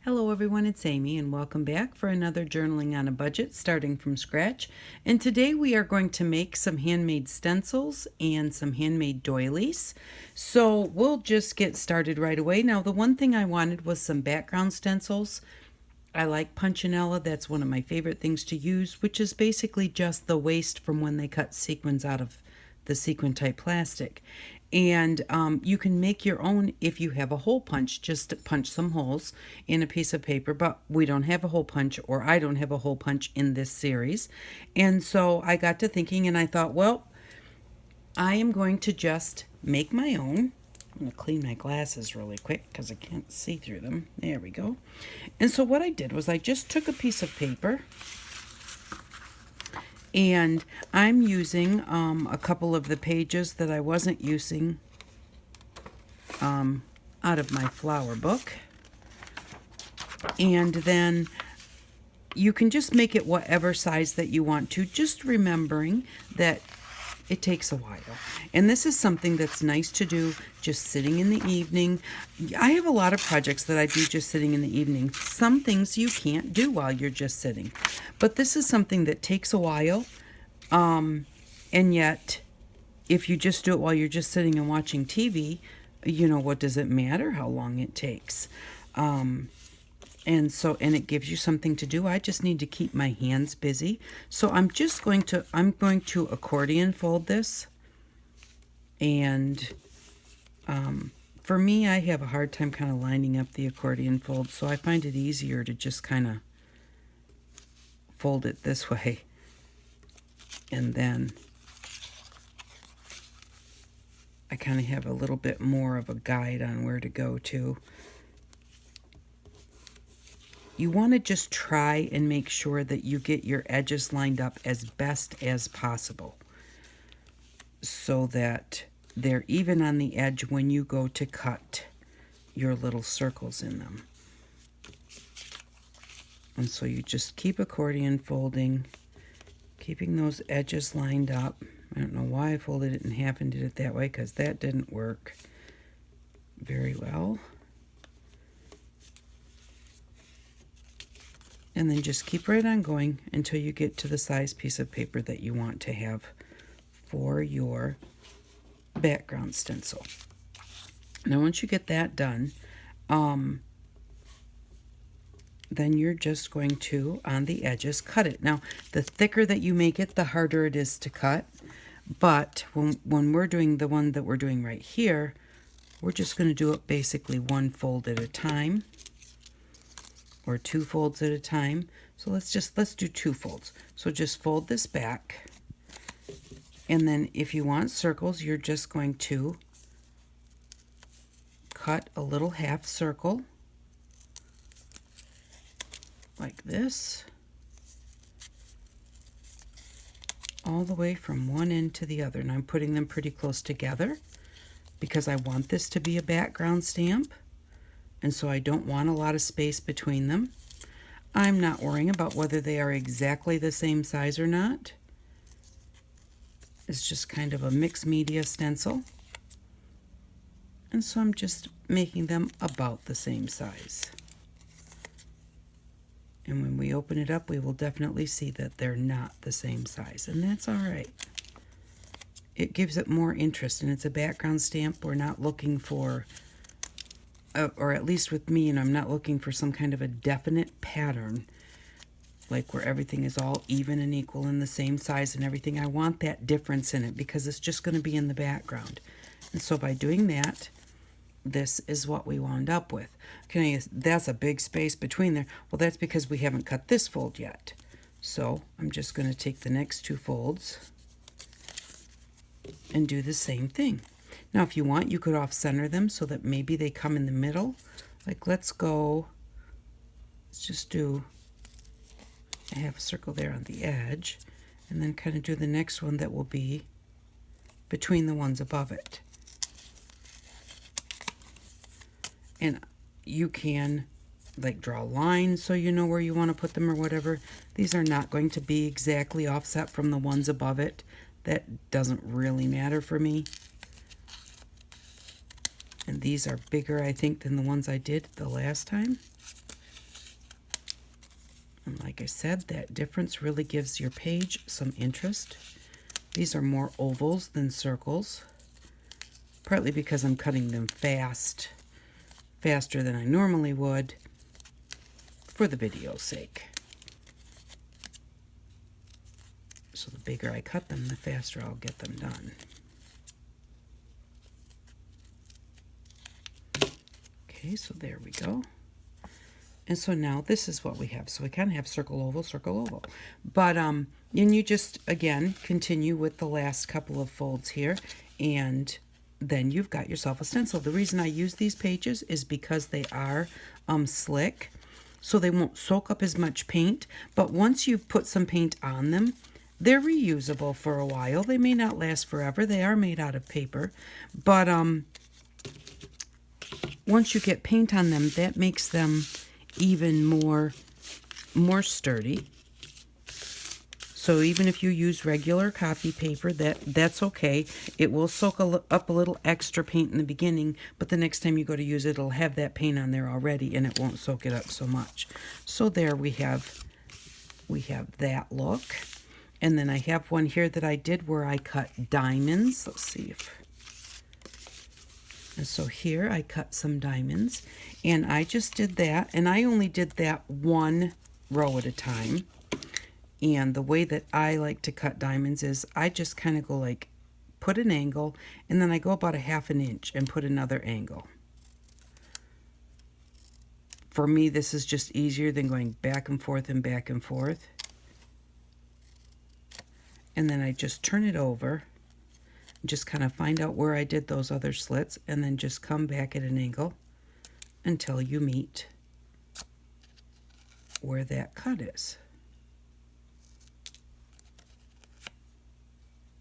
Hello everyone, it's Amy and welcome back for another Journaling on a Budget starting from scratch. And today we are going to make some handmade stencils and some handmade doilies. So we'll just get started right away. Now the one thing I wanted was some background stencils. I like punchinella, that's one of my favorite things to use, which is basically just the waste from when they cut sequins out of the sequin type plastic. And you can make your own if you have a hole punch. Just punch some holes in a piece of paper, but we don't have a hole punch, or I don't have a hole punch in this series. And so I got to thinking and I thought, well, I am going to just make my own. I'm going to clean my glasses really quick because I can't see through them. There we go. And so what I did was I just took a piece of paper, and I'm using a couple of the pages that I wasn't using out of my flower book. And then you can just make it whatever size that you want to, just remembering that it takes a while. And this is something that's nice to do just sitting in the evening. I have a lot of projects that I do just sitting in the evening. Some things you can't do while you're just sitting. But this is something that takes a while. And yet, if you just do it while you're just sitting and watching TV, you know, what does it matter how long it takes? And it gives you something to do. I just need to keep my hands busy. So I'm going to accordion fold this. And for me, I have a hard time kind of lining up the accordion fold. So I find it easier to just kind of fold it this way. And then I kind of have a little bit more of a guide on where to go to. You want to just try and make sure that you get your edges lined up as best as possible so that they're even on the edge when you go to cut your little circles in them. And so you just keep accordion folding, keeping those edges lined up. I don't know why I folded it in half and did it that way, because that didn't work very well. And then just keep right on going until you get to the size piece of paper that you want to have for your background stencil. Now once you get that done, then you're just going to, on the edges, cut it. Now, the thicker that you make it, the harder it is to cut. But when we're doing the one that we're doing right here, we're just going to do it basically one fold at a time, or two folds at a time. So let's do two folds. So just fold this back. And then if you want circles, you're just going to cut a little half circle like this, all the way from one end to the other. And I'm putting them pretty close together because I want this to be a background stamp, and so I don't want a lot of space between them. I'm not worrying about whether they are exactly the same size or not. It's just kind of a mixed media stencil, and so I'm just making them about the same size. And when we open it up, we will definitely see that they're not the same size, and that's all right. It gives it more interest, and it's a background stamp. We're not looking for, or at least with me, and I'm not looking for some kind of a definite pattern, like where everything is all even and equal and the same size and everything. I want that difference in it because it's just going to be in the background. And so by doing that, this is what we wound up with. Okay, that's a big space between there. Well, that's because we haven't cut this fold yet. So I'm just going to take the next two folds and do the same thing. Now, if you want, you could off-center them so that maybe they come in the middle. Like, let's just do a half circle there on the edge, and then kind of do the next one that will be between the ones above it. And you can like draw lines so you know where you want to put them or whatever. These are not going to be exactly offset from the ones above it. That doesn't really matter for me. And these are bigger, I think, than the ones I did the last time. And like I said, that difference really gives your page some interest. These are more ovals than circles, partly because I'm cutting them faster than I normally would for the video's sake. So the bigger I cut them, the faster I'll get them done. Okay, so there we go. And so now this is what we have. So we kind of have circle, oval, circle, oval. But and you just, again, continue with the last couple of folds here, and then you've got yourself a stencil. The reason I use these pages is because they are slick, so they won't soak up as much paint. But once you've put some paint on them, they're reusable for a while. They may not last forever. They are made out of paper, but once you get paint on them, that makes them even more sturdy. So even if you use regular copy paper, that's okay. It will soak up a little extra paint in the beginning, but the next time you go to use it, it'll have that paint on there already, and it won't soak it up so much. So there we have that look. And then I have one here that I did where I cut diamonds. Let's see if... And so here I cut some diamonds, and I just did that, and I only did that one row at a time. And the way that I like to cut diamonds is I just kind of go like, put an angle, and then I go about a ½ an inch and put another angle. For me, this is just easier than going back and forth and back and forth. And then I just turn it over, just kind of find out where I did those other slits, and then just come back at an angle until you meet where that cut is.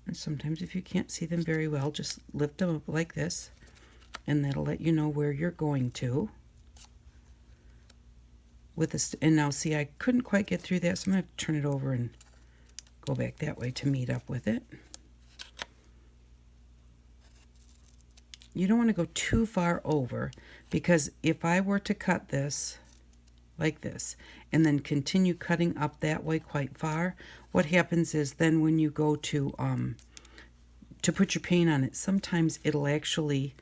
And sometimes if you can't see them very well, just lift them up like this, and that'll let you know where you're going to. With this, and now see, I couldn't quite get through that, so I'm going to have to turn it over and go back that way to meet up with it. You don't want to go too far over, because if I were to cut this like this and then continue cutting up that way quite far, what happens is then when you go to put your paint on it, sometimes it'll actually,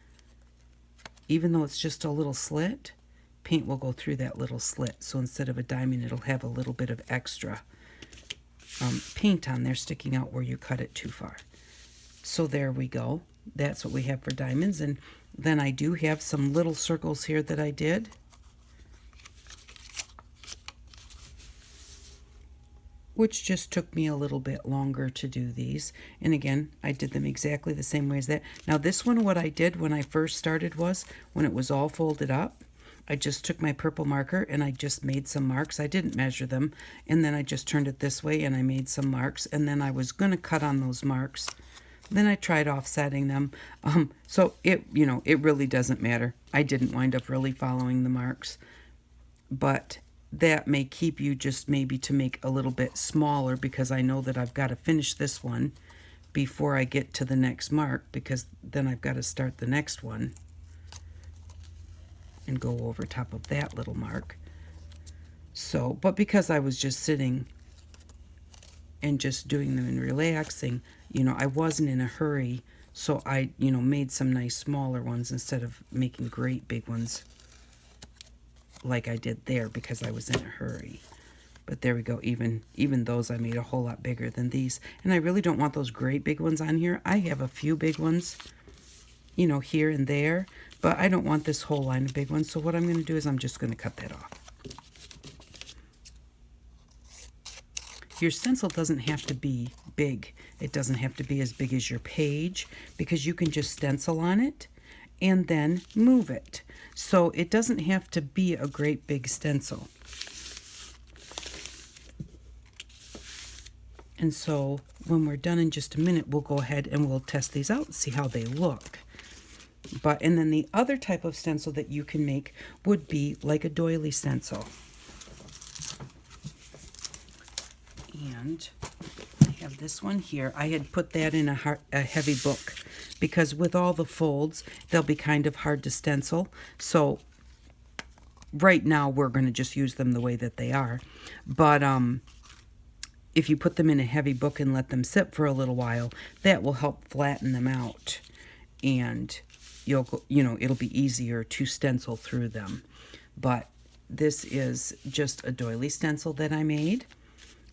even though it's just a little slit, paint will go through that little slit. So instead of a diamond, it'll have a little bit of extra paint on there sticking out where you cut it too far. So there we go. That's what we have for diamonds. And then I do have some little circles here that I did. Which just took me a little bit longer to do these. And again, I did them exactly the same way as that. Now this one, what I did when I first started was, when it was all folded up, I just took my purple marker and I just made some marks. I didn't measure them. And then I just turned it this way and I made some marks. And then I was going to cut on those marks. Then I tried offsetting them. So it really doesn't matter. I didn't wind up really following the marks. But that may keep you just maybe to make a little bit smaller, because I know that I've got to finish this one before I get to the next mark, because then I've got to start the next one and go over top of that little mark. So, but because I was just sitting and just doing them and relaxing, I wasn't in a hurry, so I, made some nice smaller ones instead of making great big ones like I did there, because I was in a hurry. But there we go. Even those I made a whole lot bigger than these. And I really don't want those great big ones on here. I have a few big ones, here and there, but I don't want this whole line of big ones. So what I'm going to do is I'm just going to cut that off. Your stencil doesn't have to be big. It doesn't have to be as big as your page, because you can just stencil on it and then move it. So it doesn't have to be a great big stencil. And so when we're done in just a minute, we'll go ahead and we'll test these out and see how they look. And then the other type of stencil that you can make would be like a doily stencil. And I have this one here. I had put that in a heavy book, because with all the folds, they'll be kind of hard to stencil. So right now we're going to just use them the way that they are. But if you put them in a heavy book and let them sit for a little while, that will help flatten them out, and it'll be easier to stencil through them. But this is just a doily stencil that I made,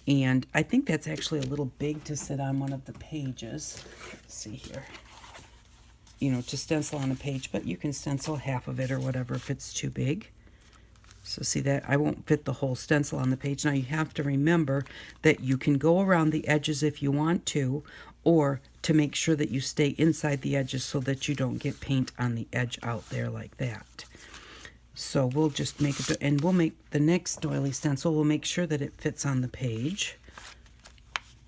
and I think that's actually a little big to sit on one of the pages. Let's see here. To stencil on a page, but you can stencil half of it or whatever if it's too big. So see that I won't fit the whole stencil on the page. Now you have to remember that you can go around the edges if you want to, or to make sure that you stay inside the edges so that you don't get paint on the edge out there like that. So we'll just make it, and we'll make the next doily stencil, we'll make sure that it fits on the page.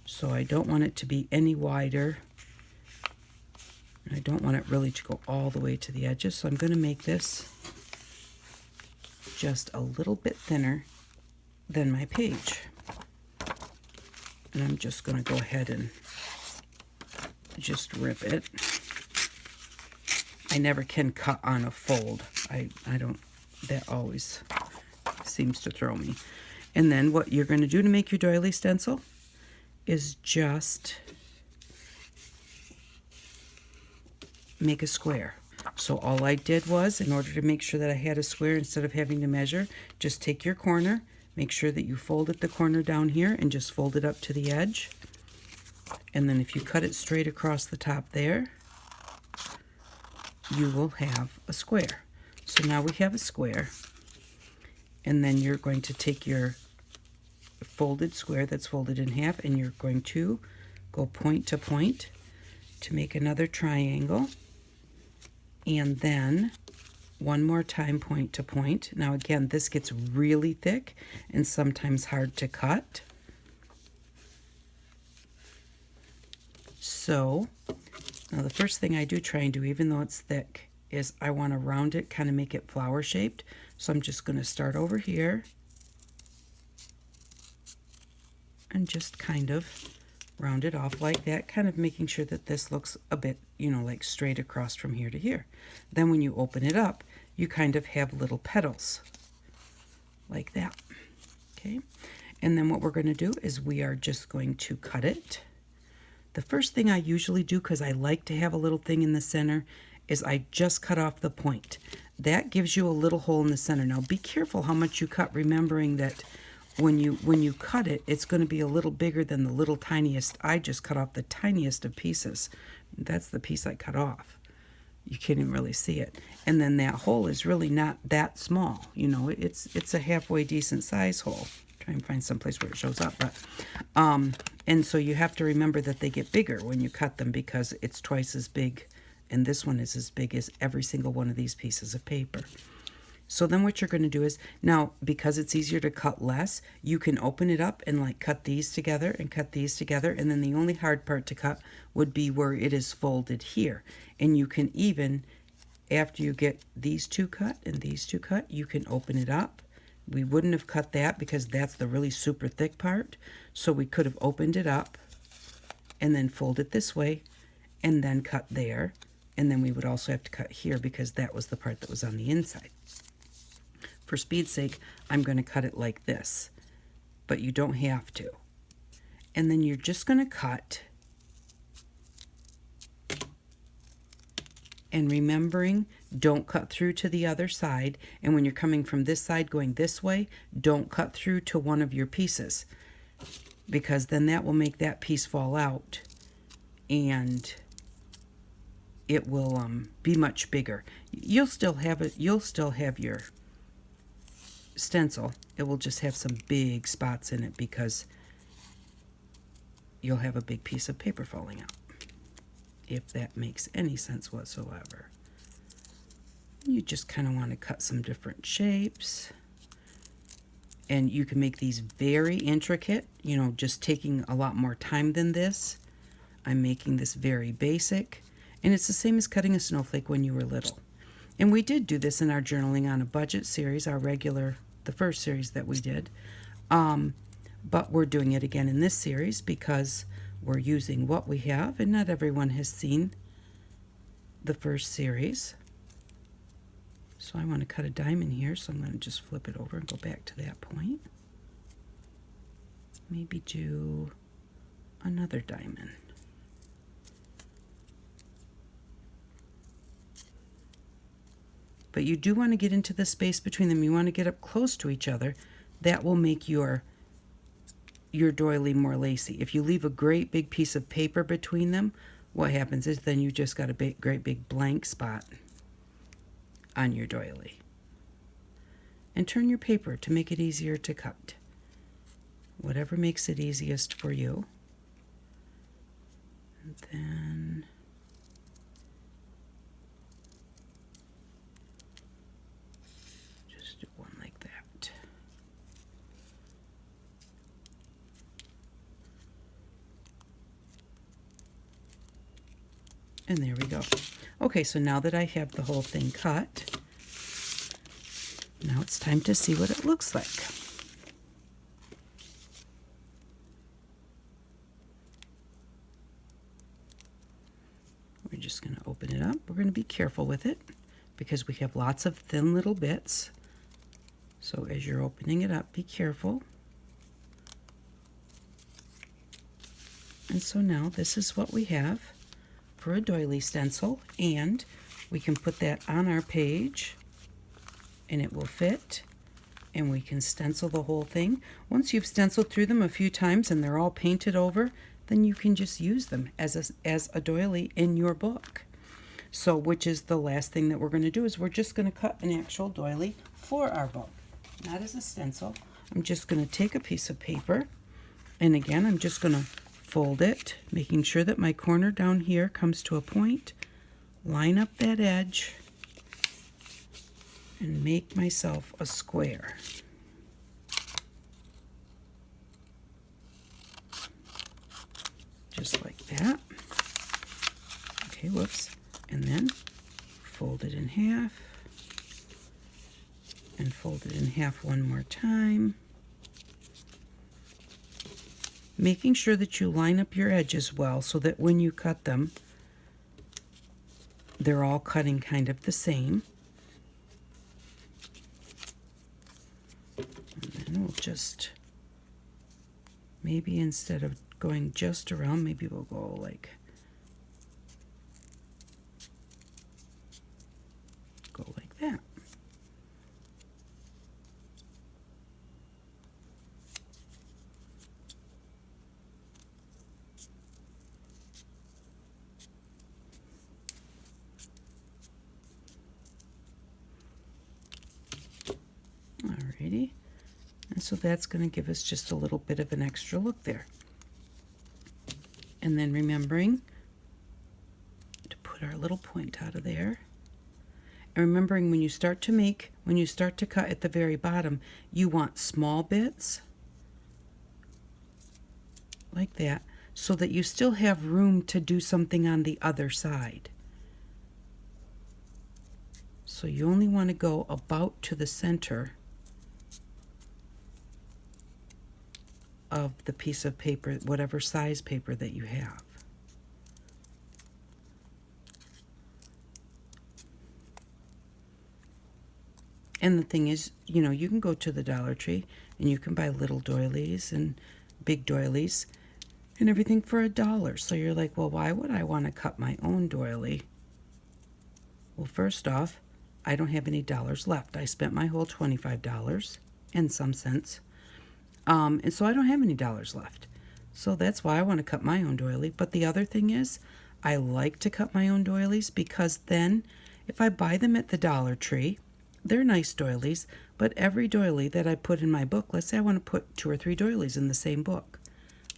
So I don't want it to be any wider. I don't want it really to go all the way to the edges, so I'm going to make this just a little bit thinner than my page. And I'm just going to go ahead and just rip it. I never can cut on a fold. I don't, that always seems to throw me. And then what you're going to do to make your doily stencil is just make a square. So all I did was, in order to make sure that I had a square instead of having to measure, just take your corner, make sure that you folded the corner down here and just fold it up to the edge. And then if you cut it straight across the top there, you will have a square. So now we have a square. And then you're going to take your folded square that's folded in half, and you're going to go point to point to make another triangle. And then one more time point to point. Now again, this gets really thick and sometimes hard to cut. So now the first thing I do try and do, even though it's thick, is I want to round it, kind of make it flower shaped. So I'm just going to start over here and just kind of round it off like that, kind of making sure that this looks a bit, like straight across from here to here. Then when you open it up, you kind of have little petals like that. Okay, and then what we're going to do is we are just going to cut it. The first thing I usually do, because I like to have a little thing in the center, is I just cut off the point. That gives you a little hole in the center. Now be careful how much you cut, remembering that when you cut it, it's going to be a little bigger than the little tiniest. I just cut off the tiniest of pieces. That's the piece I cut off. You can't even really see it. And then that hole is really not that small. It's a halfway decent size hole. Try and find some place where it shows up. But and so you have to remember that they get bigger when you cut them, because it's twice as big, and this one is as big as every single one of these pieces of paper. So then what you're going to do is, now because it's easier to cut less, you can open it up and like cut these together and cut these together, and then the only hard part to cut would be where it is folded here. And you can even, after you get these two cut and these two cut, you can open it up. We wouldn't have cut that because that's the really super thick part, so we could have opened it up and then fold it this way and then cut there, and then we would also have to cut here because that was the part that was on the inside. For speed's sake, I'm going to cut it like this, but you don't have to. And then you're just going to cut, and remembering, don't cut through to the other side, and when you're coming from this side going this way, don't cut through to one of your pieces, because then that will make that piece fall out, and it will be much bigger. You'll still have it. You'll still have your stencil. It will just have some big spots in it because you'll have a big piece of paper falling out, if that makes any sense whatsoever. You just kind of want to cut some different shapes, and you can make these very intricate, just taking a lot more time than this. I'm making this very basic, and it's the same as cutting a snowflake when you were little. And we did do this in our Journaling on a Budget series, the first series that we did. But we're doing it again in this series because we're using what we have, and not everyone has seen the first series. So I want to cut a diamond here, so I'm going to just flip it over and go back to that point. Maybe do another diamond. But you do want to get into the space between them. You want to get up close to each other. That will make your doily more lacy. If you leave a great big piece of paper between them, what happens is then you just got a great big blank spot on your doily. And turn your paper to make it easier to cut. Whatever makes it easiest for you. And then just do one like that. And there we go. Okay, so now that I have the whole thing cut, now it's time to see what it looks like. We're just going to open it up. We're going to be careful with it because we have lots of thin little bits. So as you're opening it up, be careful. And so now this is what we have for a doily stencil, and we can put that on our page and it will fit, and we can stencil the whole thing. Once you've stenciled through them a few times and they're all painted over, then you can just use them as a doily in your book. So which is the last thing that we're going to do, is we're just going to cut an actual doily for our book, not as a stencil. I'm just going to take a piece of paper, and again I'm just going to fold it, making sure that my corner down here comes to a point, line up that edge, and make myself a square. Just like that. Okay, whoops. And then fold it in half, and fold it in half one more time. Making sure that you line up your edges well so that when you cut them, they're all cutting kind of the same. And then we'll just, maybe instead of going just around, maybe we'll go like that. Alrighty, and so that's going to give us just a little bit of an extra look there. And then remembering to put our little point out of there. And remembering when you start to cut at the very bottom, you want small bits like that, so that you still have room to do something on the other side. So you only want to go about to the center of the piece of paper, whatever size paper that you have. And the thing is, you know, you can go to the Dollar Tree and you can buy little doilies and big doilies and everything for $1. So you're like, well, why would I want to cut my own doily? Well, first off, I don't have any dollars left. I spent my whole $25 and some cents. And so I don't have any dollars left. So that's why I want to cut my own doily. But the other thing is, I like to cut my own doilies because then if I buy them at the Dollar Tree, they're nice doilies, but every doily that I put in my book, let's say I want to put 2 or 3 doilies in the same book.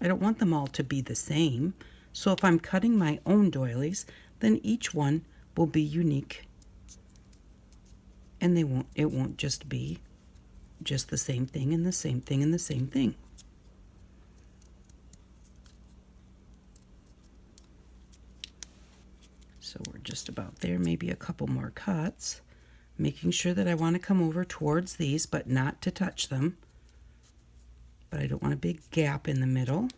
I don't want them all to be the same. So if I'm cutting my own doilies, then each one will be unique. And it won't just be just the same thing and the same thing and the same thing. So we're just about there, maybe a couple more cuts. Making sure that I want to come over towards these, but not to touch them. But I don't want a big gap in the middle.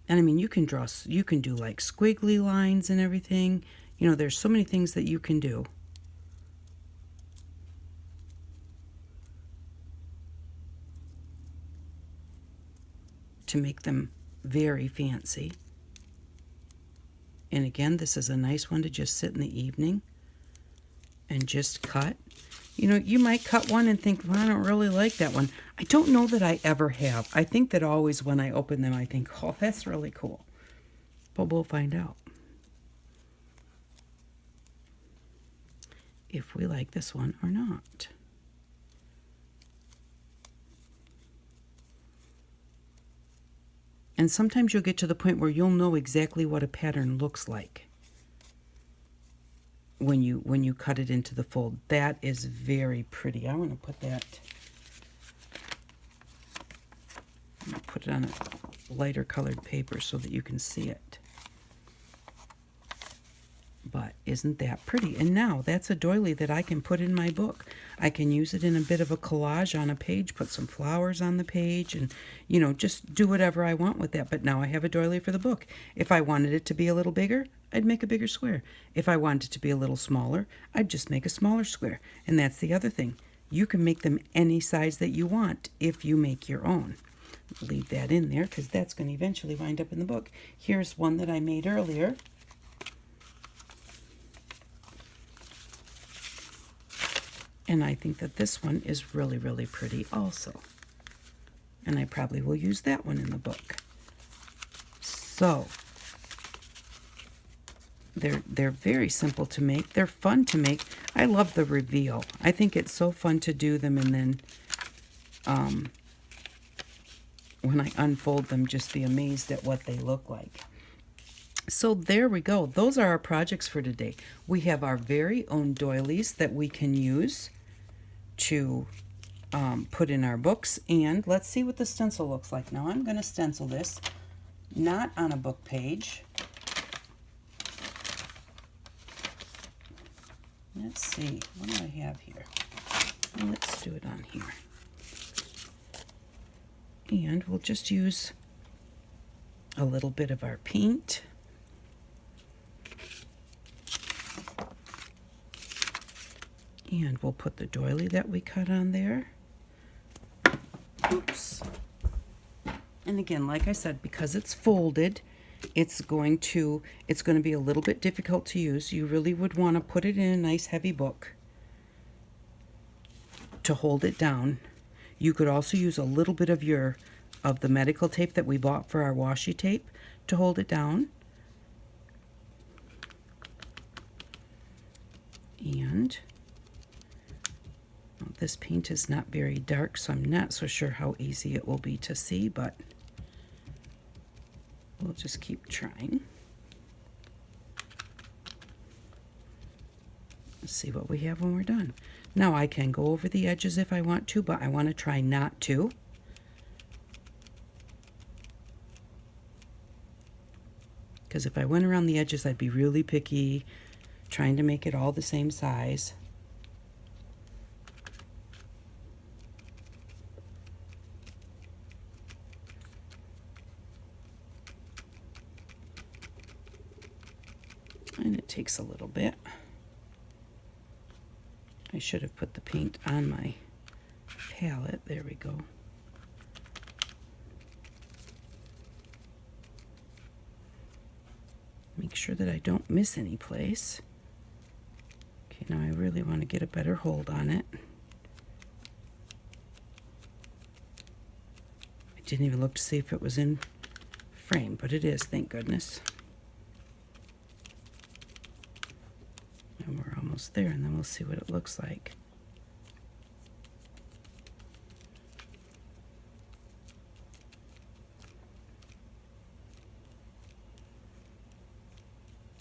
And I mean, you can do like squiggly lines and everything. You know, there's so many things that you can do. to make them very fancy. And again, this is a nice one to just sit in the evening and just cut. You know, you might cut one and think, well, I don't really like that one. I don't know that I ever have. I think that always when I open them, I think, oh, that's really cool. But we'll find out if we like this one or not. And sometimes you'll get to the point where you'll know exactly what a pattern looks like when you cut it into the fold. That is very pretty. I want to put that, I'm going to put it on a lighter colored paper so that you can see it. But isn't that pretty? And now that's a doily that I can put in my book. I can use it in a bit of a collage on a page, put some flowers on the page, and, you know, just do whatever I want with that. But now I have a doily for the book. If I wanted it to be a little bigger, I'd make a bigger square. If I wanted it to be a little smaller, I'd just make a smaller square. And that's the other thing. You can make them any size that you want if you make your own. Leave that in there because that's going to eventually wind up in the book. Here's one that I made earlier. And I think that this one is really, really pretty also. And I probably will use that one in the book. So, they're very simple to make. They're fun to make. I love the reveal. I think it's so fun to do them, and then when I unfold them, just be amazed at what they look like. So there we go. Those are our projects for today. We have our very own doilies that we can use to put in our books. And let's see what the stencil looks like. Now I'm going to stencil this, not on a book page. Let's see, what do I have here? Well, let's do it on here. And we'll just use a little bit of our paint. And we'll put the doily that we cut on there. Oops. And again, like I said, because it's folded, it's going to be a little bit difficult to use. You really would want to put it in a nice heavy book to hold it down. You could also use a little bit of the medical tape that we bought for our washi tape to hold it down. And well, this paint is not very dark, so I'm not so sure how easy it will be to see, but we'll just keep trying. Let's see what we have when we're done. Now I can go over the edges if I want to, but I want to try not to. Because if I went around the edges, I'd be really picky, trying to make it all the same size. And it takes a little bit. I should have put the paint on my palette. There we go. Make sure that I don't miss any place. Okay, now I really want to get a better hold on it. I didn't even look to see if it was in frame, but it is, thank goodness. And we're almost there, and then we'll see what it looks like.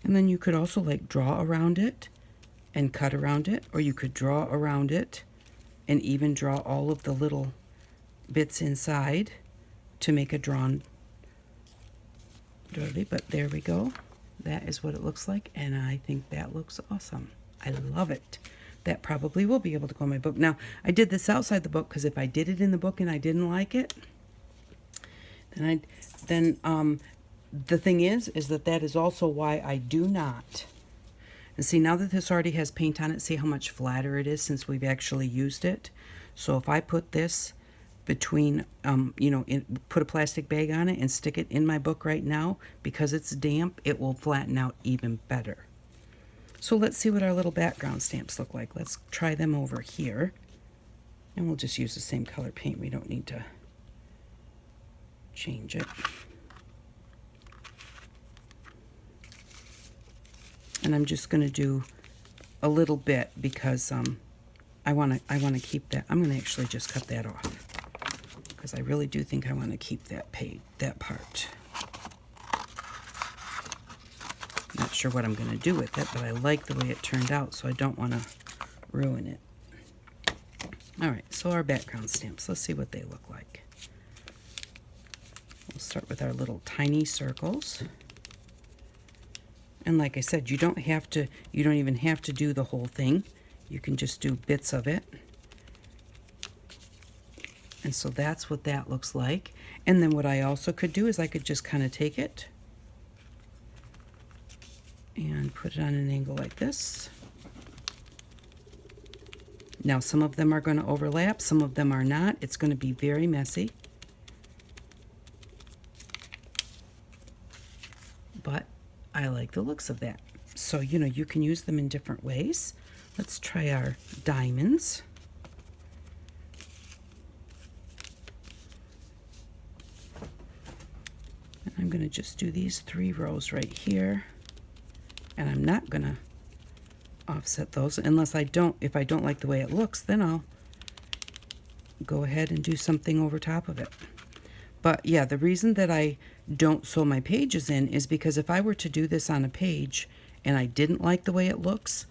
And then you could also like draw around it and cut around it, or you could draw around it and even draw all of the little bits inside to make a drawn doily. But there we go. That is what it looks like, and I think that looks awesome. I love it. That probably will be able to go in my book. Now, I did this outside the book because if I did it in the book and I didn't like it, then the thing is that is also why I do not. And see, now that this already has paint on it, see how much flatter it is since we've actually used it. So if I put this between, put a plastic bag on it and stick it in my book right now, because it's damp, it will flatten out even better. So let's see what our little background stamps look like. Let's try them over here. And we'll just use the same color paint. We don't need to change it. And I'm just going to do a little bit because I want to keep that. I'm going to actually just cut that off because I really do think I want to keep that part. Not sure what I'm going to do with it, but I like the way it turned out, so I don't want to ruin it. All right, so our background stamps. Let's see what they look like. We'll start with our little tiny circles. And like I said, you don't even have to do the whole thing. You can just do bits of it. And so that's what that looks like. And then what I also could do is I could just kind of take it and put it on an angle like this. Now some of them are going to overlap, some of them are not. It's going to be very messy. But I like the looks of that. So, you can use them in different ways. Let's try our diamonds. And I'm going to just do these 3 rows right here. And I'm not going to offset those unless if I don't like the way it looks, then I'll go ahead and do something over top of it. But yeah, the reason that I don't sew my pages in is because if I were to do this on a page and I didn't like the way it looks,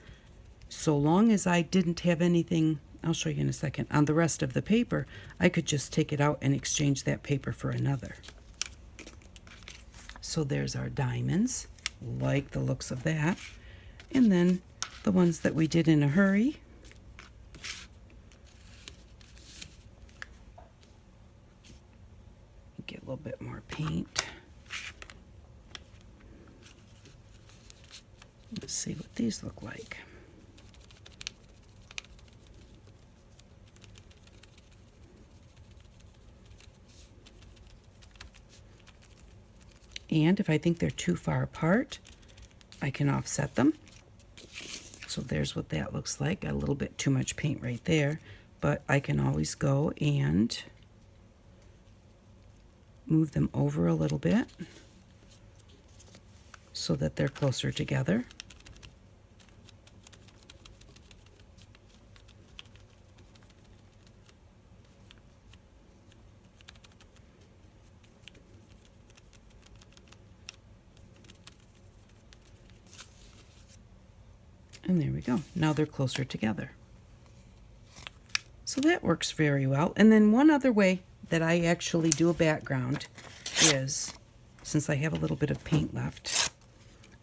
so long as I didn't have anything, I'll show you in a second, on the rest of the paper, I could just take it out and exchange that paper for another. So there's our diamonds. Like the looks of that. And then the ones that we did in a hurry. Get a little bit more paint. Let's see what these look like. And if I think they're too far apart, I can offset them. So there's what that looks like. Got a little bit too much paint right there, but I can always go and move them over a little bit so that they're closer together. And there we go. Now they're closer together. So that works very well. And then one other way that I actually do a background is, since I have a little bit of paint left,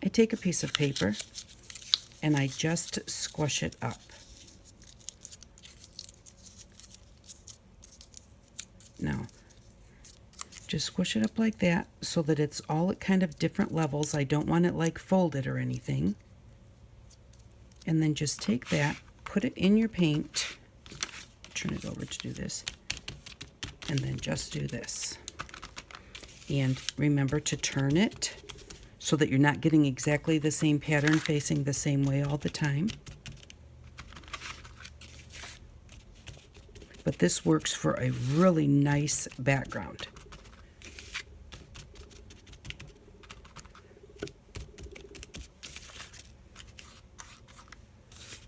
I take a piece of paper and I just squash it up. Now, just squish it up like that so that it's all at kind of different levels. I don't want it like folded or anything. And then just take that, put it in your paint, turn it over to do this, and then just do this. And remember to turn it so that you're not getting exactly the same pattern facing the same way all the time. But this works for a really nice background.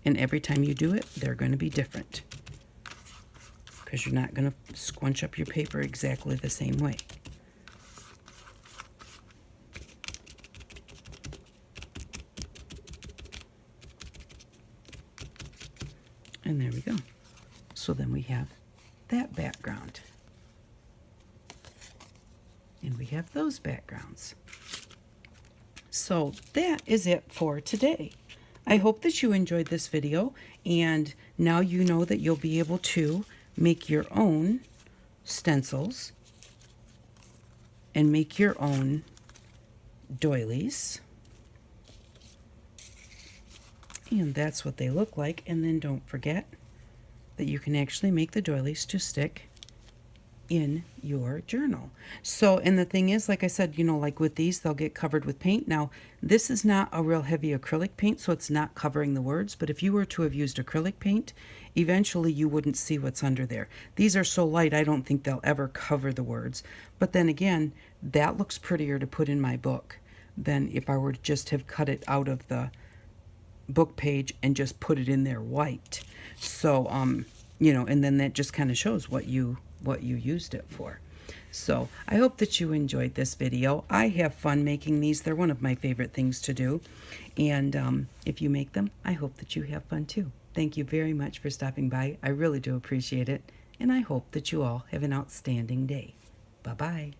And every time you do it, they're going to be different, because you're not going to scrunch up your paper exactly the same way. And there we go. So then we have that background. And we have those backgrounds. So that is it for today. I hope that you enjoyed this video, and now you know that you'll be able to make your own stencils and make your own doilies. And that's what they look like. And then don't forget that you can actually make the doilies to stick in your journal. So, and the thing is, like I said, like with these, they'll get covered with paint. Now, this is not a real heavy acrylic paint, so it's not covering the words, but if you were to have used acrylic paint, eventually you wouldn't see what's under there. These are so light, I don't think they'll ever cover the words. But then again, that looks prettier to put in my book than if I were to just have cut it out of the book page and just put it in there white. So, and then that just kind of shows what you used it for. So I hope that you enjoyed this video. I have fun making these. They're one of my favorite things to do. And if you make them, I hope that you have fun too. Thank you very much for stopping by. I really do appreciate it. And I hope that you all have an outstanding day. Bye-bye.